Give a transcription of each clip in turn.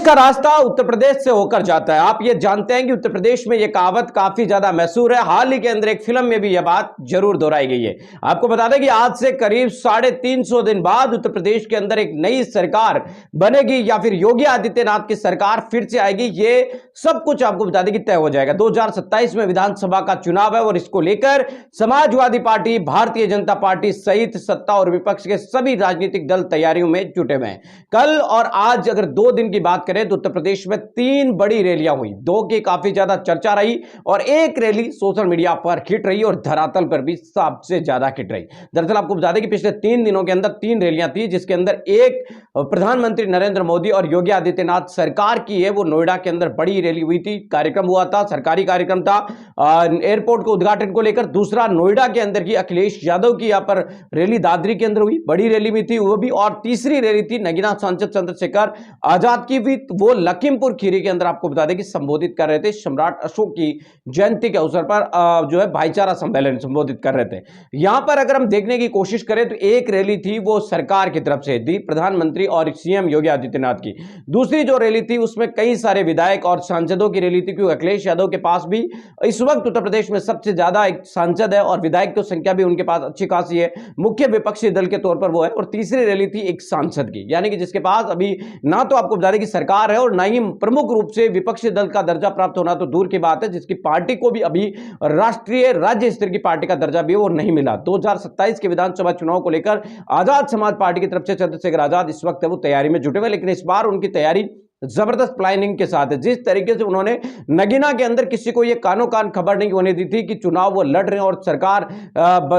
का रास्ता उत्तर प्रदेश से होकर जाता है। आप ये जानते हैं कि उत्तर प्रदेश में यह कहावत काफी ज्यादा मशहूर है। हाल ही के अंदर एक फिल्म में भी यह बात जरूर दोहराई गई है। आपको बता दें कि आज से करीब 350 दिन बाद उत्तर प्रदेश के अंदर एक नई सरकार बनेगी या फिर योगी आदित्यनाथ की सरकार फिर से आएगी। ये सब कुछ आपको बता दें कि तय हो जाएगा। 2027 में विधानसभा का चुनाव है और इसको लेकर समाजवादी पार्टी, भारतीय जनता पार्टी सहित सत्ता और विपक्ष के सभी राजनीतिक दल तैयारियों में जुटे हुए हैं। कल और आज अगर 2 दिन की बात करें तो उत्तर प्रदेश में 3 बड़ी रैलियां हुई। 2 की काफी ज्यादा चर्चा रही और एक रैली सोशल मीडिया पर हिट रही और धरातल पर भी सबसे ज्यादा हिट रही। दरअसल आपको बता दें कि पिछले 3 दिनों के अंदर 3 रैलियां थी, जिसके अंदर एक प्रधानमंत्री नरेंद्र मोदी और योगी आदित्यनाथ सरकार की है, वो नोएडा के अंदर बड़ी रैली हुई थी। कार्यक्रम हुआ था, सरकारी कार्यक्रम था एयरपोर्ट के उद्घाटन को लेकर। दूसरा नोएडा के अंदर की अखिलेश यादव की यहां पर रैली दादरी के अंदर हुई, बड़ी रैली में थी वो भी। और तीसरी रैली थी नगीना सांसद चंद्रशेखर आजाद की भी, वो लखीमपुर खीरी के अंदर आपको बता दें कि संबोधित कर रहे थे। सम्राट अशोक की जयंती के अवसर पर जो है भाईचारा सम्मेलन संबोधित कर रहे थे। यहां पर अगर हम देखने की कोशिश करें तो एक रैली थी वो सरकार की तरफ से थी, प्रधानमंत्री और सीएम योगी आदित्यनाथ की। दूसरी जो रैली थी उसमें कई सारे विधायक और सांसदों की रैली थी, क्योंकि अखिलेश यादव के पास भी इस वक्त उत्तर प्रदेश में सबसे ज्यादा एक सांसद है और विधायक की संख्या भी उनके पास अच्छी खासी है, मुख्य विपक्षी दल के तौर पर वो है। और तीसरी रैली थी एक सांसद की, यानी कि जिसके पास अभी ना तो आपको बता दें कि सरकार है और ना ही प्रमुख रूप से विपक्षी दल का दर्जा प्राप्त होना तो दूर की बात है, जिसकी पार्टी को भी अभी राष्ट्रीय राज्य स्तर की पार्टी का दर्जा भी वो नहीं मिला। 2027 के विधानसभा चुनाव को लेकर आजाद समाज पार्टी की तरफ से चंद्रशेखर आजाद इस वक्त वो तैयारी में जुटे हुए, लेकिन इस बार उनकी तैयारी जबरदस्त प्लानिंग के साथ है। जिस तरीके से उन्होंने नगीना के अंदर किसी को यह कानो कान खबर नहीं होने दी थी कि चुनाव वो लड़ रहे हैं और सरकार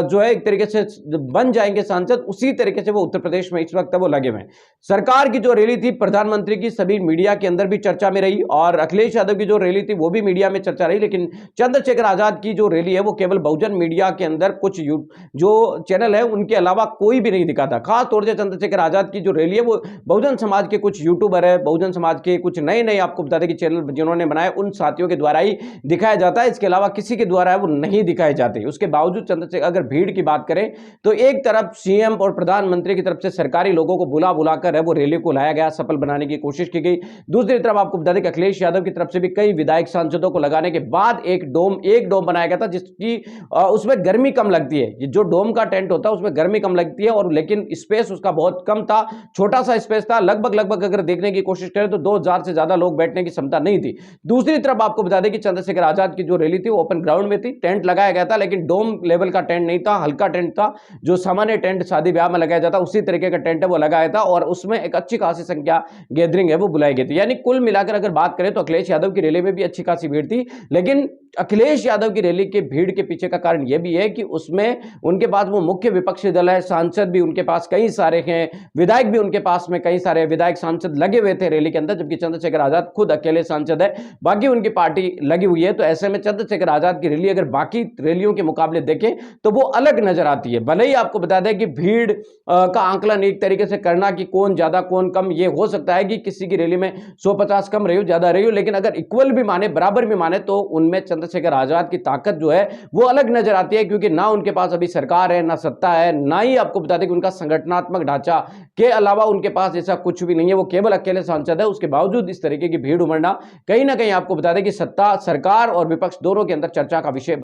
जो है एक तरीके से बन जाएंगे सांसद, उसी तरीके से वो उत्तर प्रदेश में इस वक्त वो लगे हुए हैं। सरकार की जो रैली थी प्रधानमंत्री की सभी मीडिया के अंदर भी चर्चा में रही और अखिलेश यादव की जो रैली थी वो भी मीडिया में चर्चा रही, लेकिन चंद्रशेखर आजाद की जो रैली है वो केवल बहुजन मीडिया के अंदर कुछ जो चैनल है उनके अलावा कोई भी नहीं दिखा था। खास तौर से चंद्रशेखर आजाद की जो रैली है वो बहुजन समाज के कुछ यूट्यूबर है, बहुजन समाज के कुछ नए नए आपको बता दें कि चैनल जिन्होंने बनाए उन साथियों के द्वारा ही दिखाया जाता है, इसके अलावा किसी के द्वारा है वो नहीं दिखाए जाते। उसके बावजूद चंद्रशेखर, अगर भीड़ की बात करें तो एक तरफ सीएम और प्रधानमंत्री की तरफ से सरकारी लोगों को बुला बुलाकर है वो रैली को लाया गया, सफल बनाने की कोशिश की गई। दूसरी तरफ आपको बता दें कि अखिलेश यादव की तरफ से भी कई विधायक सांसदों को लगाने के बाद एक डोम बनाया गया था, जिसकी उसमें गर्मी कम लगती है। जो डोम का टेंट होता है उसमें गर्मी कम लगती है, और लेकिन स्पेस उसका बहुत कम था, छोटा सा स्पेस था। लगभग अगर देखने की कोशिश करें तो 2000 से ज्यादा लोग बैठने की क्षमता नहीं थी। दूसरी तरफ आपको बता दें कि चंद्रशेखर आजाद की जो रैली थी वो ओपन ग्राउंड में थी, टेंट लगाया गया था, लेकिन डोम लेवल का टेंट नहीं था, हल्का टेंट था। जो सामान्य टेंट शादी ब्याह में लगाया जाता उसी तरीके का टेंट है वो लगाया था, और उसमें एक अच्छी खासी संख्या गैदरिंग है वो बुलाई गई थी। यानी कुल मिलाकर अगर बात करें तो अखिलेश यादव की रैली में भी अच्छी खासी भीड़ थी, लेकिन अखिलेश यादव की रैली के भीड़ के पीछे का कारण यह भी है कि उसमें उनके पास वो मुख्य विपक्षी दल है, सांसद भी उनके पास कई सारे हैं, विधायक भी उनके पास में कई सारे विधायक सांसद लगे हुए थे रैली के अंदर, जबकि चंद्रशेखर आजाद खुद अकेले सांसद है, बाकी उनकी पार्टी लगी हुई है। तो ऐसे में चंद्रशेखर आजाद की रैली अगर बाकी रैलियों के मुकाबले देखें तो वो अलग नजर आती है। भले ही आपको बता दें कि भीड़ का आंकलन एक तरीके से करना कि कौन ज्यादा कौन कम, ये हो सकता है कि किसी की रैली में 150 कम रही हो, ज्यादा रही हो, लेकिन अगर इक्वल भी माने, बराबर भी माने, तो उनमें चंद्रशेखर आजाद की ताकत जो है वो अलग नजर आती है, क्योंकि ना उनके पास अभी सरकार है, ना सत्ता है, ना ही आपको बता दें कि उनका संगठनात्मक ढांचा के अलावा उनके पास ऐसा कुछ भी नहीं है, वो केवल अकेले सांसद है। उसके बावजूद इस तरीके की भीड़ उमड़ना कहीं ना कहीं आपको बता दें कि सत्ता, सरकार और विपक्ष दोनों के अंदर चर्चा का विषय